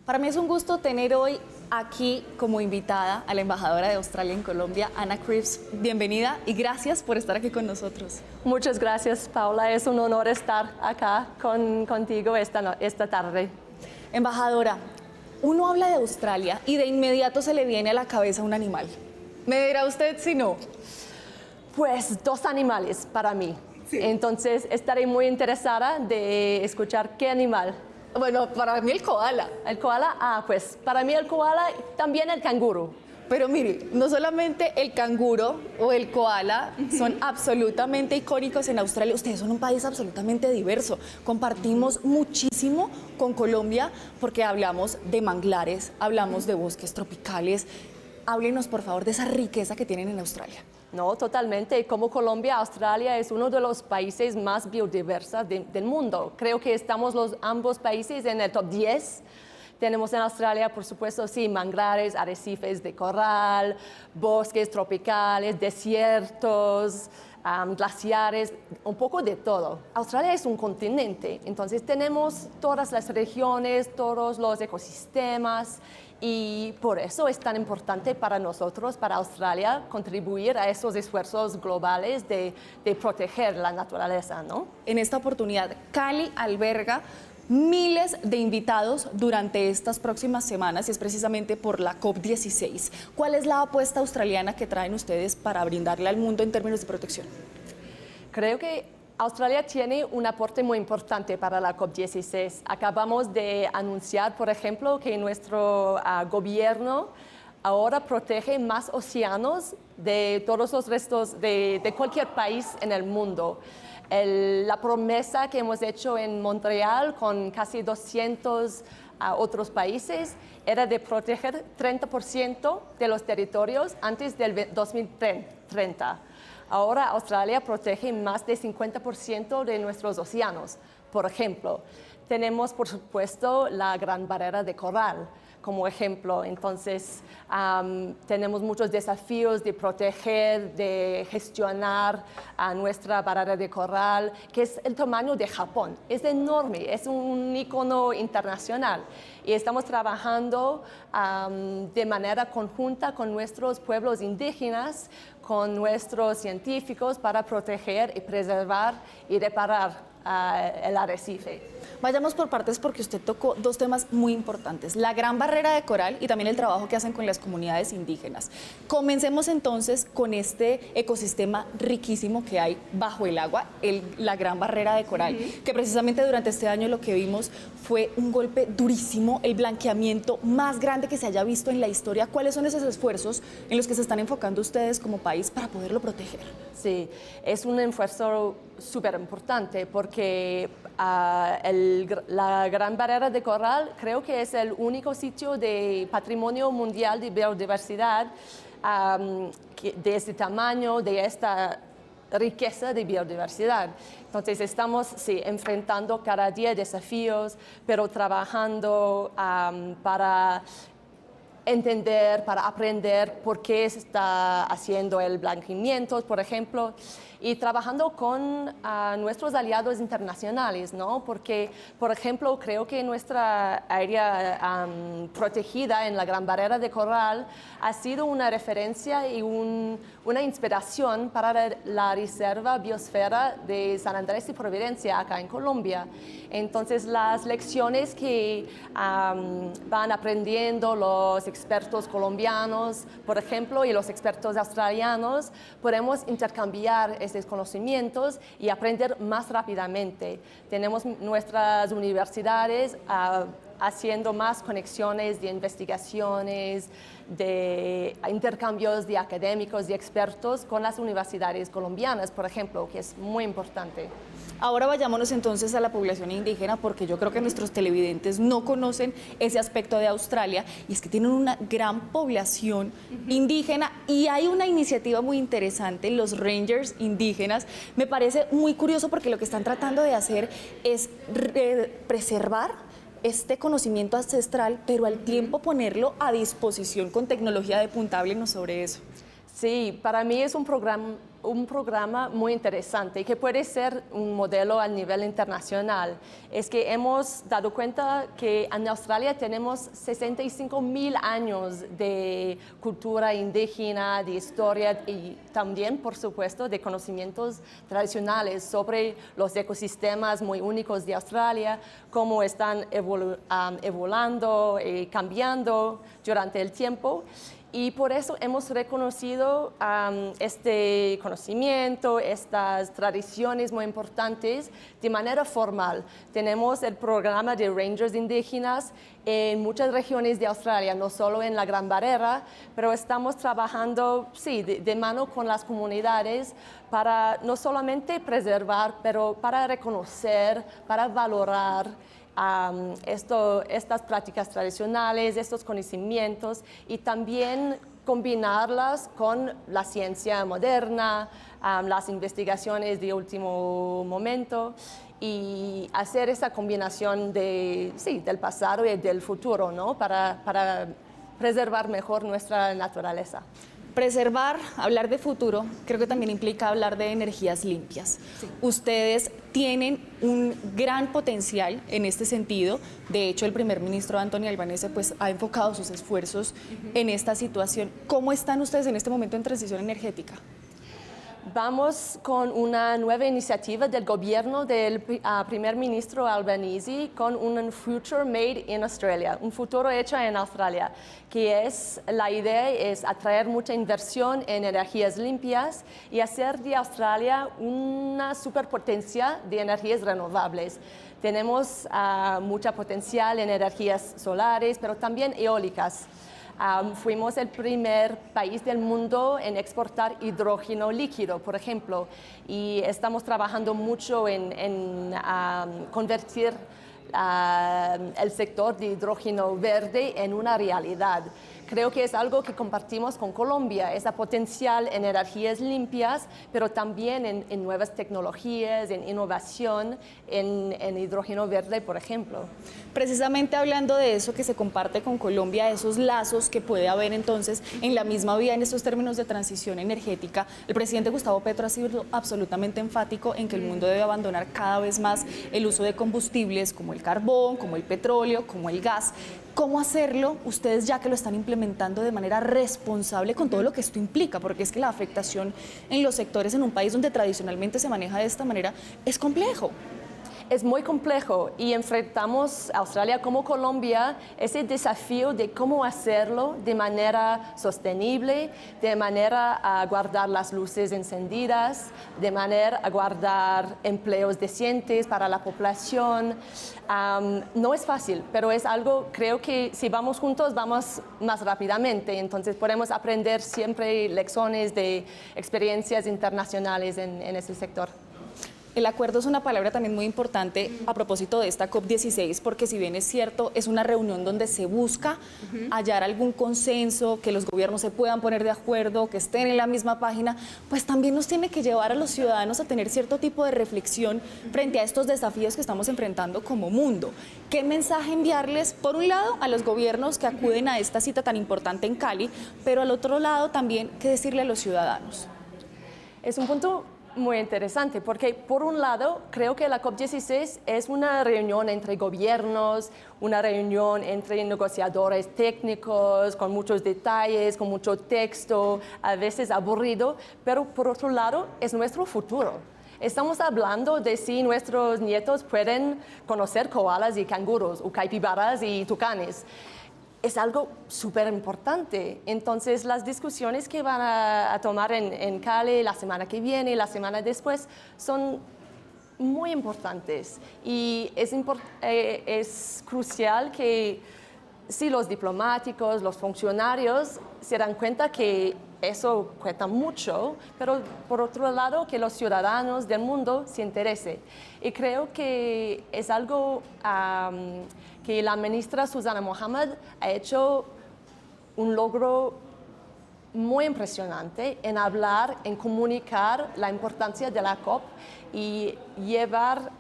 Para mí es un gusto tener hoy aquí como invitada a la embajadora de Australia en Colombia, Anna Cripps. Bienvenida y gracias por estar aquí con nosotros. Muchas gracias, Paula. Es un honor estar acá contigo esta tarde. Embajadora, uno habla de Australia y de inmediato se le viene a la cabeza un animal. ¿Me dirá usted si no? Pues dos animales para mí. Sí. Entonces estaré muy interesada de escuchar qué animal. Bueno, para mí el koala. ¿El koala? Pues para mí el koala, también el canguro. Pero mire, no solamente el canguro o el koala son absolutamente icónicos en Australia, ustedes son un país absolutamente diverso. Compartimos muchísimo con Colombia porque hablamos de manglares, hablamos de bosques tropicales. Háblenos, por favor, de esa riqueza que tienen en Australia. No, totalmente. Como Colombia, Australia es uno de los países más biodiversos del mundo. Creo que estamos ambos países en el top 10. Tenemos en Australia, por supuesto, sí, manglares, arrecifes de coral, bosques tropicales, desiertos, glaciares, un poco de todo. Australia es un continente, entonces tenemos todas las regiones, todos los ecosistemas, y por eso es tan importante para nosotros, para Australia, contribuir a esos esfuerzos globales de proteger la naturaleza, ¿no? En esta oportunidad, Cali alberga miles de invitados durante estas próximas semanas y es precisamente por la COP16. ¿Cuál es la apuesta australiana que traen ustedes para brindarle al mundo en términos de protección? Creo que Australia tiene un aporte muy importante para la COP16. Acabamos de anunciar, por ejemplo, que nuestro gobierno ahora protege más océanos de todos los restos de cualquier país en el mundo. La promesa que hemos hecho en Montreal con casi 200 otros países era de proteger 30% de los territorios antes del 2030. Ahora Australia protege más del 50% de nuestros océanos. Por ejemplo, tenemos por supuesto la Gran Barrera de Coral como ejemplo. Entonces tenemos muchos desafíos de proteger, de gestionar nuestra barrera de coral, que es el tamaño de Japón. Es enorme, es un icono internacional. Y estamos trabajando de manera conjunta con nuestros pueblos indígenas, con nuestros científicos para proteger y preservar y reparar el arrecife. Vayamos por partes porque usted tocó dos temas muy importantes, la Gran Barrera de Coral y también el trabajo que hacen con las comunidades indígenas. Comencemos entonces con este ecosistema riquísimo que hay bajo el agua, la Gran Barrera de Coral, que precisamente durante este año lo que vimos fue un golpe durísimo, el blanqueamiento más grande que se haya visto en la historia. ¿Cuáles son esos esfuerzos en los que se están enfocando ustedes como país para poderlo proteger? Sí, es un esfuerzo súper importante porque la Gran Barrera de Coral creo que es el único sitio de patrimonio mundial de biodiversidad de este tamaño, de esta riqueza de biodiversidad. Entonces estamos enfrentando cada día desafíos, pero trabajando para entender, para aprender por qué se está haciendo el blanqueamiento, por ejemplo, y trabajando con nuestros aliados internacionales, ¿no? Porque, por ejemplo, creo que nuestra área protegida en la Gran Barrera de Coral ha sido una referencia y una inspiración para la Reserva Biosfera de San Andrés y Providencia, acá en Colombia. Entonces, las lecciones que van aprendiendo los expertos colombianos, por ejemplo, y los expertos australianos, podemos intercambiar esos conocimientos y aprender más rápidamente. Tenemos nuestras universidades haciendo más conexiones de investigaciones, de intercambios de académicos y expertos con las universidades colombianas, por ejemplo, que es muy importante. Ahora vayámonos entonces a la población indígena porque yo creo que nuestros televidentes no conocen ese aspecto de Australia y es que tienen una gran población indígena y hay una iniciativa muy interesante, los Rangers indígenas. Me parece muy curioso porque lo que están tratando de hacer es preservar este conocimiento ancestral, pero al tiempo ponerlo a disposición con tecnología de punta. Háblenos sobre eso. Sí, para mí es un un programa muy interesante que puede ser un modelo a nivel internacional. Es que hemos dado cuenta que en Australia tenemos 65.000 años de cultura indígena, de historia y también, por supuesto, de conocimientos tradicionales sobre los ecosistemas muy únicos de Australia, cómo están evolucionando y cambiando durante el tiempo. Y por eso hemos reconocido este conocimiento, estas tradiciones muy importantes de manera formal. Tenemos el programa de Rangers indígenas en muchas regiones de Australia, no solo en la Gran Barrera, pero estamos trabajando, sí, de mano con las comunidades para no solamente preservar, pero para reconocer, para valorar estas prácticas tradicionales, estos conocimientos y también combinarlas con la ciencia moderna, las investigaciones de último momento y hacer esa combinación del pasado y del futuro, ¿no? Para preservar mejor nuestra naturaleza. Preservar, hablar de futuro, creo que también implica hablar de energías limpias. Sí. Ustedes tienen un gran potencial en este sentido. De hecho, el primer ministro Anthony Albanese pues, ha enfocado sus esfuerzos en esta situación. ¿Cómo están ustedes en este momento en transición energética? Vamos con una nueva iniciativa del gobierno del primer ministro Albanese con un Future Made in Australia, un futuro hecho en Australia, que la idea es atraer mucha inversión en energías limpias y hacer de Australia una superpotencia de energías renovables. Tenemos mucha potencial en energías solares, pero también eólicas. Fuimos el primer país del mundo en exportar hidrógeno líquido, por ejemplo, y estamos trabajando mucho en convertir el sector de hidrógeno verde en una realidad. Creo que es algo que compartimos con Colombia, esa potencial en energías limpias, pero también en nuevas tecnologías, en innovación, en hidrógeno verde, por ejemplo. Precisamente hablando de eso que se comparte con Colombia, esos lazos que puede haber entonces en la misma vía en estos términos de transición energética, el presidente Gustavo Petro ha sido absolutamente enfático en que el mundo debe abandonar cada vez más el uso de combustibles como el carbón, como el petróleo, como el gas. ¿Cómo hacerlo ustedes ya que lo están implementando de manera responsable con todo lo que esto implica? Porque es que la afectación en los sectores en un país donde tradicionalmente se maneja de esta manera es complejo. Es muy complejo y enfrentamos a Australia como Colombia ese desafío de cómo hacerlo de manera sostenible, de manera a guardar las luces encendidas, de manera a guardar empleos decentes para la población. No es fácil, pero es algo, creo que si vamos juntos vamos más rápidamente, entonces podemos aprender siempre lecciones de experiencias internacionales en ese sector. El acuerdo es una palabra también muy importante a propósito de esta COP16, porque si bien es cierto, es una reunión donde se busca hallar algún consenso, que los gobiernos se puedan poner de acuerdo, que estén en la misma página, pues también nos tiene que llevar a los ciudadanos a tener cierto tipo de reflexión frente a estos desafíos que estamos enfrentando como mundo. ¿Qué mensaje enviarles, por un lado, a los gobiernos que acuden a esta cita tan importante en Cali, pero al otro lado también, qué decirle a los ciudadanos? Es un punto muy interesante, porque por un lado creo que la COP16 es una reunión entre gobiernos, una reunión entre negociadores técnicos, con muchos detalles, con mucho texto, a veces aburrido, pero por otro lado es nuestro futuro. Estamos hablando de si nuestros nietos pueden conocer koalas y canguros, o caipibaras y tucanes. Es algo súper importante. Entonces, las discusiones que van a tomar en Cali la semana que viene y la semana después son muy importantes. Y es crucial que si los diplomáticos, los funcionarios se dan cuenta que eso cuesta mucho, pero por otro lado que los ciudadanos del mundo se interesen. Y creo que es algo que la ministra Susana Mohammed ha hecho un logro muy impresionante en hablar, en comunicar la importancia de la COP y llevar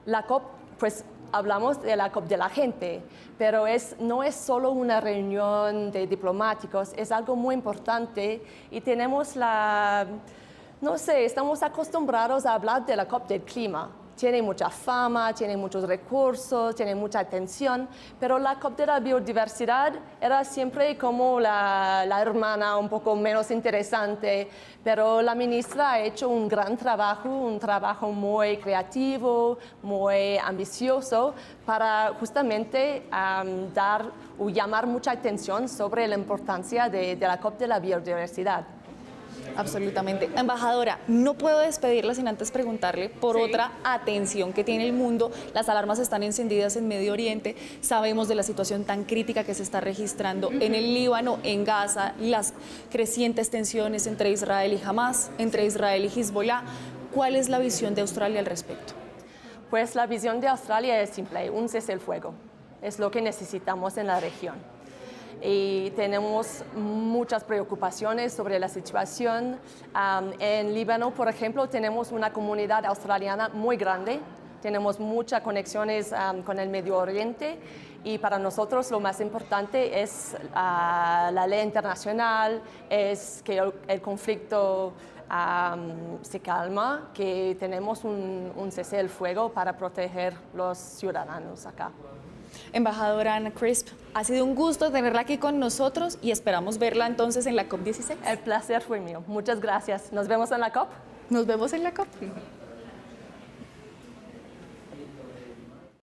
la COP pues, hablamos de la COP de la gente, pero no es solo una reunión de diplomáticos, es algo muy importante y tenemos no sé, estamos acostumbrados a hablar de la COP del clima. Tiene mucha fama, tiene muchos recursos, tiene mucha atención, pero la COP de la biodiversidad era siempre como la hermana un poco menos interesante, pero la ministra ha hecho un gran trabajo, un trabajo muy creativo, muy ambicioso, para justamente dar o llamar mucha atención sobre la importancia de la COP de la biodiversidad. Absolutamente. Embajadora, no puedo despedirla sin antes preguntarle por otra atención que tiene el mundo. Las alarmas están encendidas en Medio Oriente. Sabemos de la situación tan crítica que se está registrando en el Líbano, en Gaza, las crecientes tensiones entre Israel y Hamás, entre Israel y Hezbollah. ¿Cuál es la visión de Australia al respecto? Pues la visión de Australia es simple, un cese el fuego. Es lo que necesitamos en la región. Y tenemos muchas preocupaciones sobre la situación. En Líbano, por ejemplo, tenemos una comunidad australiana muy grande, tenemos muchas conexiones con el Medio Oriente y para nosotros lo más importante es la ley internacional, es que el conflicto se calma, que tenemos un cese del fuego para proteger los ciudadanos acá. Embajadora Anna Crisp, ha sido un gusto tenerla aquí con nosotros y esperamos verla entonces en la COP16. El placer fue mío. Muchas gracias. Nos vemos en la COP. Nos vemos en la COP.